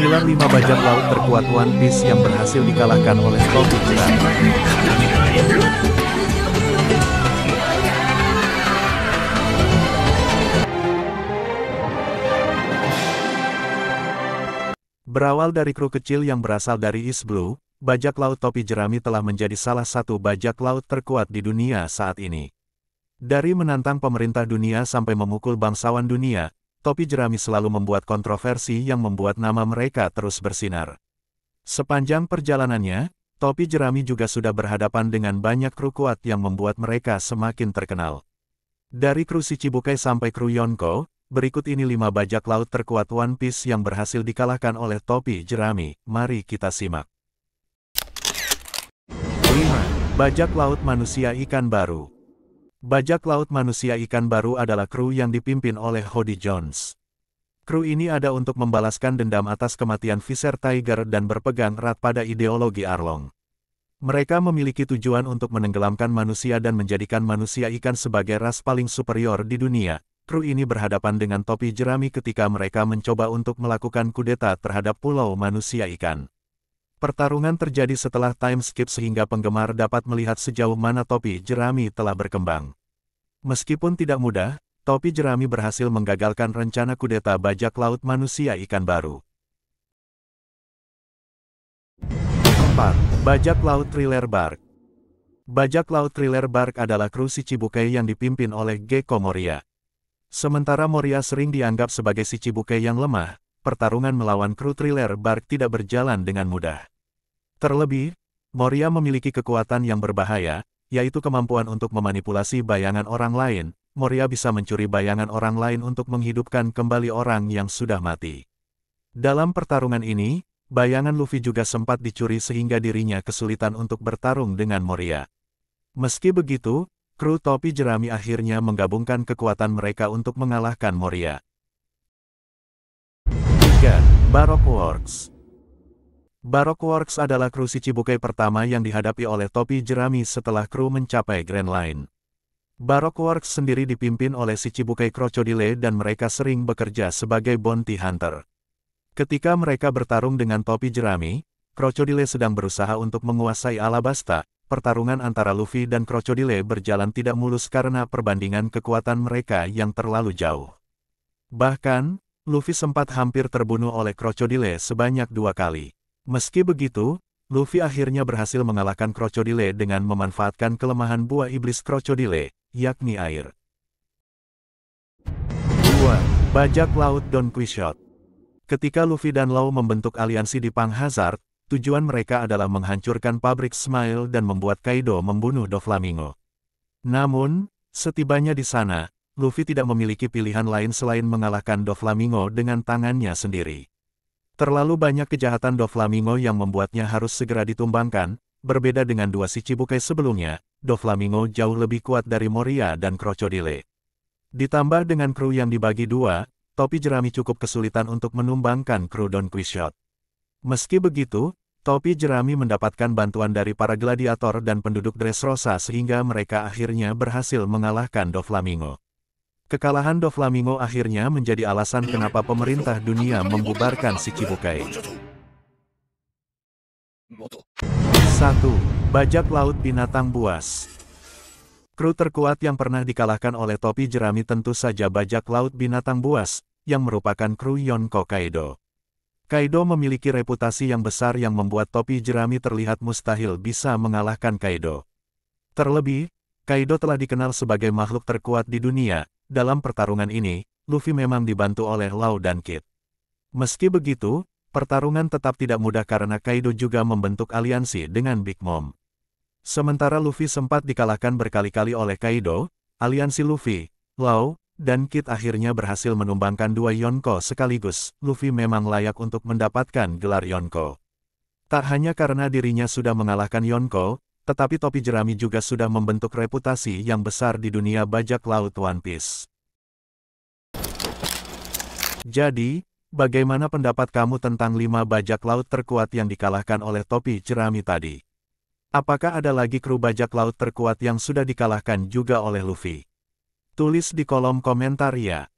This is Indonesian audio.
Inilah 5 bajak laut terkuat One Piece yang berhasil dikalahkan oleh topi jerami. Berawal dari kru kecil yang berasal dari East Blue, bajak laut topi jerami telah menjadi salah satu bajak laut terkuat di dunia saat ini. Dari menantang pemerintah dunia sampai memukul bangsawan dunia, topi jerami selalu membuat kontroversi yang membuat nama mereka terus bersinar. Sepanjang perjalanannya, topi jerami juga sudah berhadapan dengan banyak kru kuat yang membuat mereka semakin terkenal. Dari kru Shichibukai sampai kru Yonko, berikut ini 5 bajak laut terkuat One Piece yang berhasil dikalahkan oleh topi jerami. Mari kita simak. 5. Bajak laut manusia ikan baru. Bajak laut manusia ikan baru adalah kru yang dipimpin oleh Hody Jones. Kru ini ada untuk membalaskan dendam atas kematian Visser Tiger dan berpegang erat pada ideologi Arlong. Mereka memiliki tujuan untuk menenggelamkan manusia dan menjadikan manusia ikan sebagai ras paling superior di dunia. Kru ini berhadapan dengan topi jerami ketika mereka mencoba untuk melakukan kudeta terhadap pulau manusia ikan. Pertarungan terjadi setelah time skip sehingga penggemar dapat melihat sejauh mana topi jerami telah berkembang. Meskipun tidak mudah, topi jerami berhasil menggagalkan rencana kudeta bajak laut manusia ikan baru. 4. Bajak laut Thriller Bark. Bajak laut Thriller Bark adalah kru Shichibukai yang dipimpin oleh Gekko Moria. Sementara Moria sering dianggap sebagai Shichibukai yang lemah, pertarungan melawan kru Thriller Bark tidak berjalan dengan mudah. Terlebih, Moria memiliki kekuatan yang berbahaya, yaitu kemampuan untuk memanipulasi bayangan orang lain. Moria bisa mencuri bayangan orang lain untuk menghidupkan kembali orang yang sudah mati. Dalam pertarungan ini, bayangan Luffy juga sempat dicuri sehingga dirinya kesulitan untuk bertarung dengan Moria. Meski begitu, kru topi jerami akhirnya menggabungkan kekuatan mereka untuk mengalahkan Moria. 3. Baroque Works. Baroque Works adalah kru Shichibukai pertama yang dihadapi oleh topi jerami setelah kru mencapai Grand Line. Baroque Works sendiri dipimpin oleh Shichibukai Crocodile dan mereka sering bekerja sebagai bounty hunter. Ketika mereka bertarung dengan topi jerami, Crocodile sedang berusaha untuk menguasai Alabasta. Pertarungan antara Luffy dan Crocodile berjalan tidak mulus karena perbandingan kekuatan mereka yang terlalu jauh. Bahkan, Luffy sempat hampir terbunuh oleh Crocodile sebanyak 2 kali. Meski begitu, Luffy akhirnya berhasil mengalahkan Crocodile dengan memanfaatkan kelemahan buah iblis Crocodile, yakni air. 2. Bajak laut Don Quixote. Ketika Luffy dan Law membentuk aliansi di Pang Hazard, tujuan mereka adalah menghancurkan pabrik Smile dan membuat Kaido membunuh Doflamingo. Namun, setibanya di sana, Luffy tidak memiliki pilihan lain selain mengalahkan Doflamingo dengan tangannya sendiri. Terlalu banyak kejahatan Doflamingo yang membuatnya harus segera ditumbangkan. Berbeda dengan 2 Shichibukai sebelumnya, Doflamingo jauh lebih kuat dari Moria dan Crocodile. Ditambah dengan kru yang dibagi 2, topi jerami cukup kesulitan untuk menumbangkan kru Don Quixote. Meski begitu, topi jerami mendapatkan bantuan dari para gladiator dan penduduk Dressrosa sehingga mereka akhirnya berhasil mengalahkan Doflamingo. Kekalahan Doflamingo akhirnya menjadi alasan kenapa pemerintah dunia membubarkan Shichibukai. 1. Bajak laut binatang buas. Kru terkuat yang pernah dikalahkan oleh topi jerami tentu saja bajak laut binatang buas, yang merupakan kru Yonko Kaido. Kaido memiliki reputasi yang besar yang membuat topi jerami terlihat mustahil bisa mengalahkan Kaido. Terlebih, Kaido telah dikenal sebagai makhluk terkuat di dunia. Dalam pertarungan ini, Luffy memang dibantu oleh Law dan Kid. Meski begitu, pertarungan tetap tidak mudah karena Kaido juga membentuk aliansi dengan Big Mom. Sementara Luffy sempat dikalahkan berkali-kali oleh Kaido, aliansi Luffy, Law, dan Kid akhirnya berhasil menumbangkan 2 Yonko sekaligus. Luffy memang layak untuk mendapatkan gelar Yonko. Tak hanya karena dirinya sudah mengalahkan Yonko, tetapi topi jerami juga sudah membentuk reputasi yang besar di dunia bajak laut One Piece. Jadi, bagaimana pendapat kamu tentang 5 bajak laut terkuat yang dikalahkan oleh topi jerami tadi? Apakah ada lagi kru bajak laut terkuat yang sudah dikalahkan juga oleh Luffy? Tulis di kolom komentar ya.